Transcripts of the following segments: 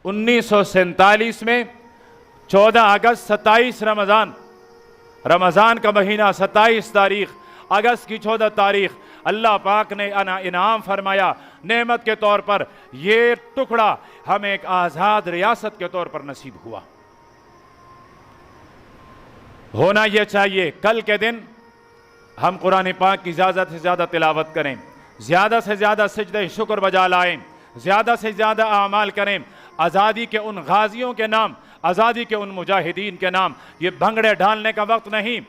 1947 में 14 अगस्त 27 रमज़ान का महीना 27 तारीख अगस्त की 14 तारीख अल्लाह पाक ने इनाम फरमाया नेमत के तौर पर, ये टुकड़ा हमें एक आज़ाद रियासत के तौर पर नसीब हुआ। होना यह चाहिए कल के दिन हम कुरान पाक की ज़्यादा से ज़्यादा तिलावत करें, ज़्यादा से ज़्यादा सजदे शुक्र बजा लाएं, ज़्यादा से ज़्यादा आमाल करें। आज़ादी के उन गाजियों के नाम, आज़ादी के उन मुजाहिदीन के नाम। ये भंगड़े डालने का वक्त नहीं,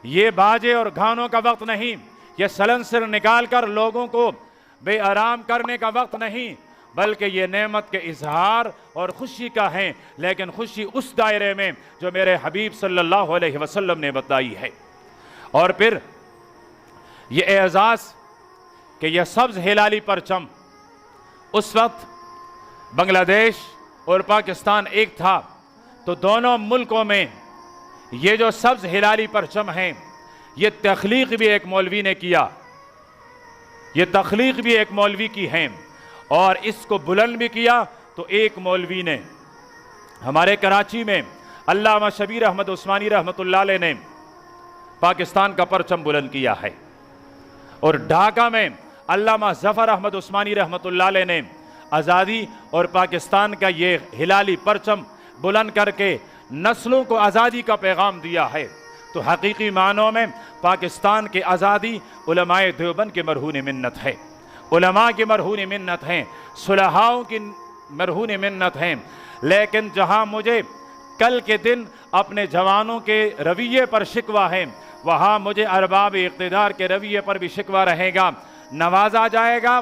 ये बाजे और गानों का वक्त नहीं, ये सलंसर निकाल कर लोगों को बेआराम करने का वक्त नहीं, बल्कि ये नेमत के इजहार और खुशी का है, लेकिन खुशी उस दायरे में जो मेरे हबीब सल्लल्लाहु अलैहि वसल्लम ने बताई है। और फिर ये एजाज़ कि यह सब्ज़ हिलाली परचम, उस वक्त बांग्लादेश और पाकिस्तान एक था, तो दोनों मुल्कों में ये जो सब्ज़ हिलाली परचम हैं, ये तख्लीक भी एक मौलवी ने किया, ये तख्लीक भी एक मौलवी की है, और इसको बुलंद भी किया तो एक मौलवी ने। हमारे कराची में अल्लामा शबीर अहमद उस्मानी रहमतुल्लाह अलैह ने पाकिस्तान का परचम बुलंद किया है, और ढाका में अल्लामा ज़फ़र अहमद उस्मानी रहमतुल्लाह अलैह ने आज़ादी और पाकिस्तान का ये हिलाली परचम बुलंद करके नस्लों को आज़ादी का पैगाम दिया है। तो हकीकी मानों में पाकिस्तान की आज़ादी उलमाए देवबंद के मरहून मिन्नत है, उलमा की मरहून मिन्नत हैं, सुलहाओं की मरहून मिन्नत हैं। लेकिन जहाँ मुझे कल के दिन अपने जवानों के रवैये पर शिकवा है, वहाँ मुझे अरबाब इक़्तिदार के रवैये पर भी शिकवा रहेगा। नवाजा जाएगा,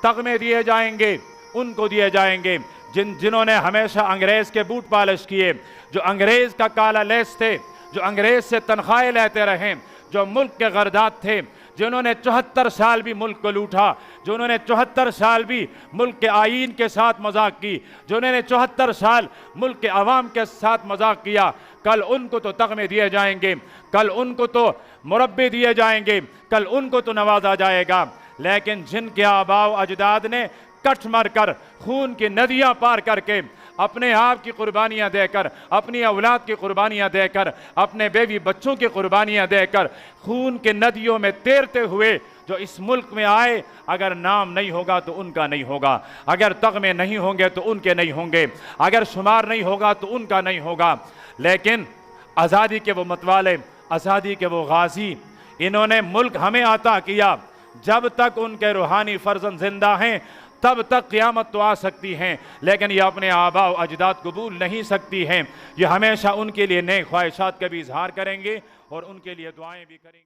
तगमे दिए जाएंगे, उनको दिए जाएंगे जिन्होंने हमेशा अंग्रेज़ के बूट पालिश किए, जो अंग्रेज़ का काला लेस थे, जो अंग्रेज़ से तनख्वाहें लेते रहे, जो मुल्क के गर्दात थे, जिन्होंने 74 साल भी मुल्क को लूटा, जिन्होंने 74 साल भी मुल्क के आईन के साथ मजाक की, जिन्होंने 74 साल मुल्क के अवाम के साथ मजाक किया, कल उनको तो तगमे दिए जाएंगे, कल उनको तो मुरब्बे दिए जाएंगे, कल उनको तो नवाजा जाएगा। लेकिन जिनके आबाओ अजदाद ने कट मर कर खून की नदियाँ पार करके अपने आप की कुर्बानियाँ देकर, अपनी औलाद की कुर्बानियाँ देकर, अपने बेवी बच्चों की कुर्बानियाँ देकर खून के नदियों में तैरते हुए जो इस मुल्क में आए, अगर नाम नहीं होगा तो उनका नहीं होगा, अगर तगमे नहीं होंगे तो उनके नहीं होंगे, अगर शुमार नहीं होगा तो उनका नहीं होगा। लेकिन आज़ादी के वो मतवाले, आज़ादी के वो गाजी, इन्होंने मुल्क हमें अता किया। जब तक उनके रूहानी फर्जंद जिंदा हैं तब तक क़यामत तो आ सकती हैं, लेकिन ये अपने आबा व अजदाद कबूल नहीं सकती हैं। ये हमेशा उनके लिए नेक ख्वाहिशात का भी इजहार करेंगे और उनके लिए दुआएं भी करेंगे।